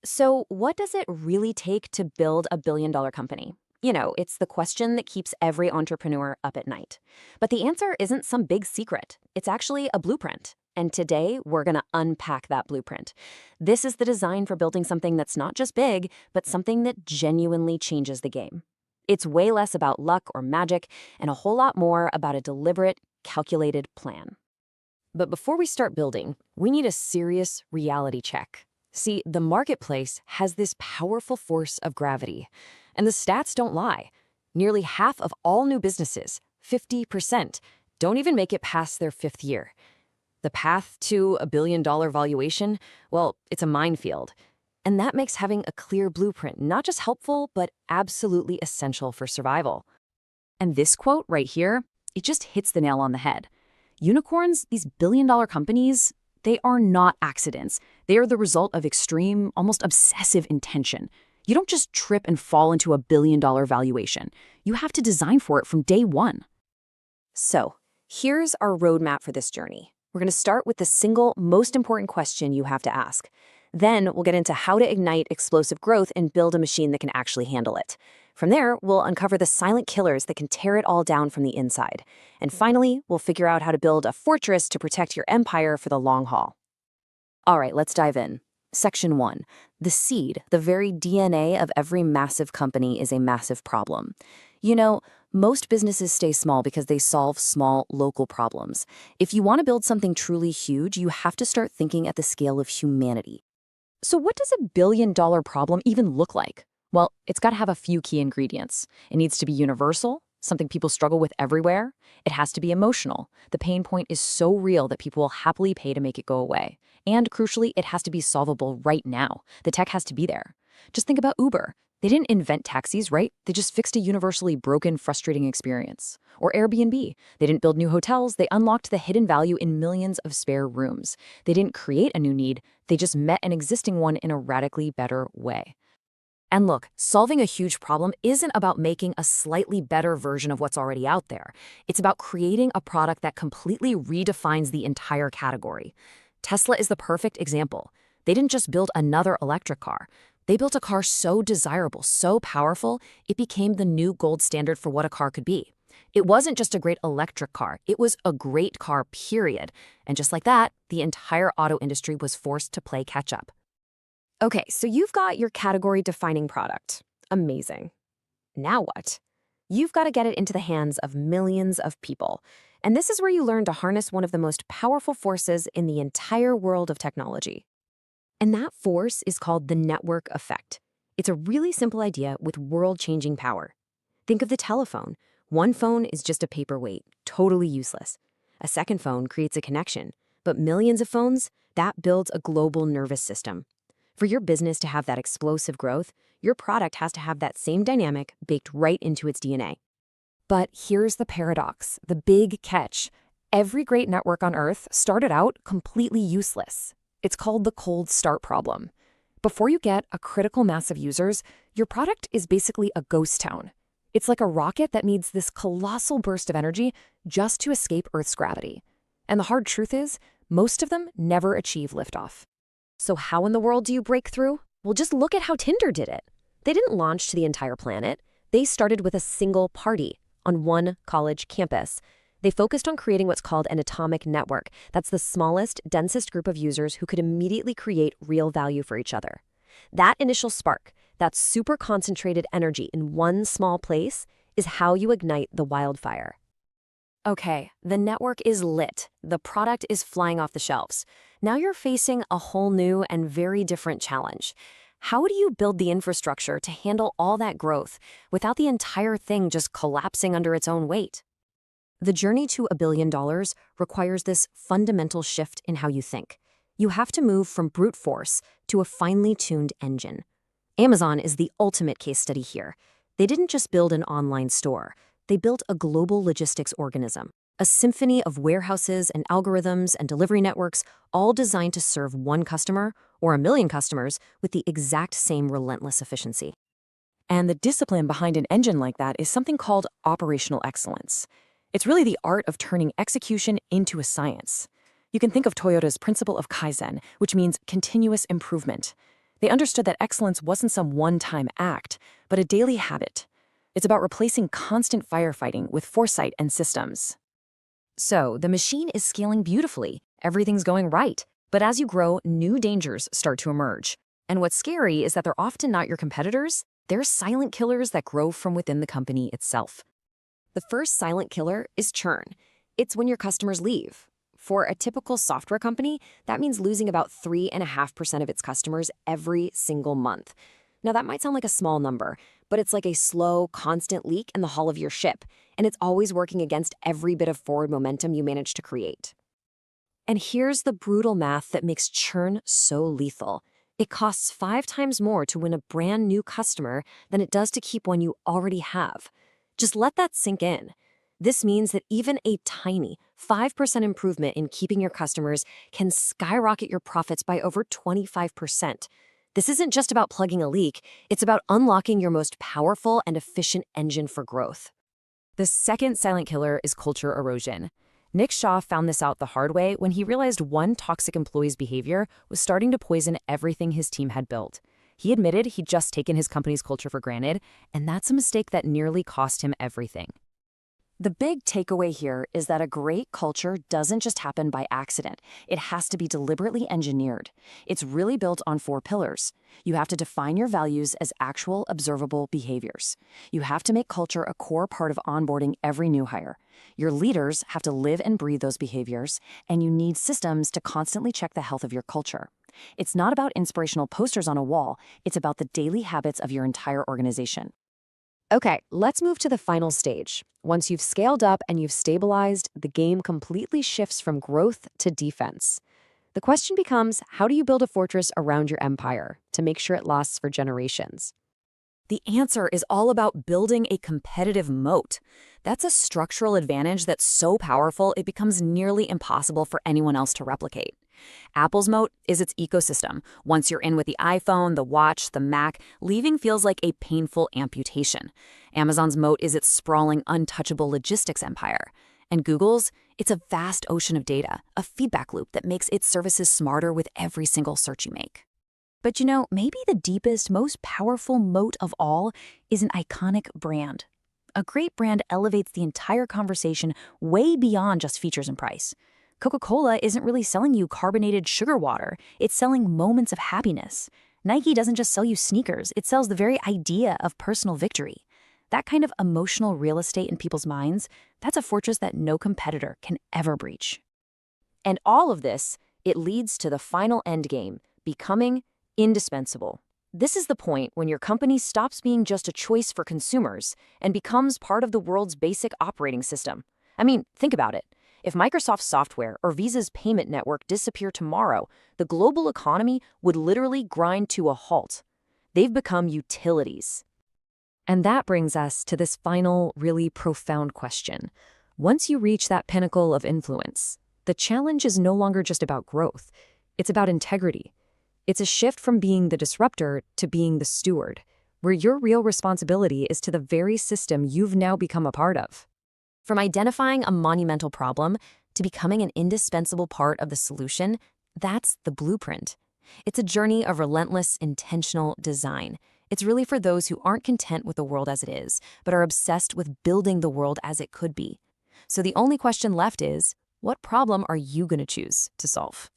So, what does it really take to build a billion-dollar company? It's the question that keeps every entrepreneur up at night. But the answer isn't some big secret. It's actually a blueprint. And today, we're going to unpack that blueprint. This is the design for building something that's not just big, but something that genuinely changes the game. It's way less about luck or magic and a whole lot more about a deliberate, calculated plan. But before we start building, we need a serious reality check. See, the marketplace has this powerful force of gravity, and the stats don't lie. Nearly half of all new businesses, 50%, don't even make it past their fifth year. The path to a billion-dollar valuation, well, it's a minefield. And that makes having a clear blueprint not just helpful, but absolutely essential for survival. And this quote right here, it just hits the nail on the head. Unicorns, these billion-dollar companies, they are not accidents. They are the result of extreme, almost obsessive intention. You don't just trip and fall into a billion-dollar valuation. You have to design for it from day one. So, here's our roadmap for this journey. We're going to start with the single most important question you have to ask. Then we'll get into how to ignite explosive growth and build a machine that can actually handle it. From there, we'll uncover the silent killers that can tear it all down from the inside. And finally, we'll figure out how to build a fortress to protect your empire for the long haul. All right, let's dive in. Section 1. The seed, the very DNA of every massive company, is a massive problem. Most businesses stay small because they solve small, local problems. If you want to build something truly huge, you have to start thinking at the scale of humanity. So what does a billion-dollar problem even look like? Well, it's got to have a few key ingredients. It needs to be universal, something people struggle with everywhere. It has to be emotional. The pain point is so real that people will happily pay to make it go away. And crucially, it has to be solvable right now. The tech has to be there. Just think about Uber. They didn't invent taxis, right? They just fixed a universally broken, frustrating experience. Or Airbnb. They didn't build new hotels. They unlocked the hidden value in millions of spare rooms. They didn't create a new need. They just met an existing one in a radically better way. And look, solving a huge problem isn't about making a slightly better version of what's already out there. It's about creating a product that completely redefines the entire category. Tesla is the perfect example. They didn't just build another electric car. They built a car so desirable, so powerful, it became the new gold standard for what a car could be. It wasn't just a great electric car, it was a great car, period. And just like that, the entire auto industry was forced to play catch-up. Okay, so you've got your category-defining product. Amazing. Now what? You've got to get it into the hands of millions of people. And this is where you learn to harness one of the most powerful forces in the entire world of technology. And that force is called the network effect. It's a really simple idea with world-changing power. Think of the telephone. One phone is just a paperweight, totally useless. A second phone creates a connection, but millions of phones, that builds a global nervous system. For your business to have that explosive growth, your product has to have that same dynamic baked right into its DNA. But here's the paradox, the big catch. Every great network on Earth started out completely useless. It's called the cold start problem. Before you get a critical mass of users, your product is basically a ghost town. It's like a rocket that needs this colossal burst of energy just to escape Earth's gravity. And the hard truth is, most of them never achieve liftoff. So how in the world do you break through? Well, just look at how Tinder did it. They didn't launch to the entire planet. They started with a single party on one college campus. They focused on creating what's called an atomic network. That's the smallest, densest group of users who could immediately create real value for each other. That initial spark, that super concentrated energy in one small place, is how you ignite the wildfire. Okay, the network is lit. The product is flying off the shelves. Now you're facing a whole new and very different challenge. How do you build the infrastructure to handle all that growth without the entire thing just collapsing under its own weight? The journey to $1 billion requires this fundamental shift in how you think. You have to move from brute force to a finely tuned engine. Amazon is the ultimate case study here. They didn't just build an online store. They built a global logistics organism, a symphony of warehouses and algorithms and delivery networks, all designed to serve one customer or 1 million customers with the exact same relentless efficiency. And the discipline behind an engine like that is something called operational excellence. It's really the art of turning execution into a science. You can think of Toyota's principle of Kaizen, which means continuous improvement. They understood that excellence wasn't some one-time act, but a daily habit. It's about replacing constant firefighting with foresight and systems. So, the machine is scaling beautifully. Everything's going right. But as you grow, new dangers start to emerge. And what's scary is that they're often not your competitors. They're silent killers that grow from within the company itself. The first silent killer is churn. It's when your customers leave. For a typical software company, that means losing about 3.5% of its customers every single month. Now, that might sound like a small number, but it's like a slow, constant leak in the hull of your ship, and it's always working against every bit of forward momentum you manage to create. And here's the brutal math that makes churn so lethal. It costs 5 times more to win a brand new customer than it does to keep one you already have. Just let that sink in. This means that even a tiny 5% improvement in keeping your customers can skyrocket your profits by over 25%. This isn't just about plugging a leak, it's about unlocking your most powerful and efficient engine for growth. The second silent killer is culture erosion. Nick Shaw found this out the hard way when he realized one toxic employee's behavior was starting to poison everything his team had built. He admitted he'd just taken his company's culture for granted, and that's a mistake that nearly cost him everything. The big takeaway here is that a great culture doesn't just happen by accident. It has to be deliberately engineered. It's really built on 4 pillars. You have to define your values as actual, observable behaviors. You have to make culture a core part of onboarding every new hire. Your leaders have to live and breathe those behaviors, and you need systems to constantly check the health of your culture. It's not about inspirational posters on a wall. It's about the daily habits of your entire organization. Okay, let's move to the final stage. Once you've scaled up and you've stabilized, the game completely shifts from growth to defense. The question becomes, how do you build a fortress around your empire to make sure it lasts for generations? The answer is all about building a competitive moat. That's a structural advantage that's so powerful it becomes nearly impossible for anyone else to replicate. Apple's moat is its ecosystem. Once you're in with the iPhone, the watch, the Mac, leaving feels like a painful amputation. Amazon's moat is its sprawling, untouchable logistics empire. And Google's, it's a vast ocean of data, a feedback loop that makes its services smarter with every single search you make. But maybe the deepest, most powerful moat of all is an iconic brand. A great brand elevates the entire conversation way beyond just features and price. Coca-Cola isn't really selling you carbonated sugar water, it's selling moments of happiness. Nike doesn't just sell you sneakers, it sells the very idea of personal victory. That kind of emotional real estate in people's minds, that's a fortress that no competitor can ever breach. And all of this, it leads to the final end game, becoming indispensable. This is the point when your company stops being just a choice for consumers and becomes part of the world's basic operating system. I mean, think about it. If Microsoft's software or Visa's payment network disappear tomorrow, the global economy would literally grind to a halt. They've become utilities. And that brings us to this final, really profound question. Once you reach that pinnacle of influence, the challenge is no longer just about growth. It's about integrity. It's a shift from being the disruptor to being the steward, where your real responsibility is to the very system you've now become a part of. From identifying a monumental problem to becoming an indispensable part of the solution, that's the blueprint. It's a journey of relentless, intentional design. It's really for those who aren't content with the world as it is, but are obsessed with building the world as it could be. So the only question left is, what problem are you going to choose to solve?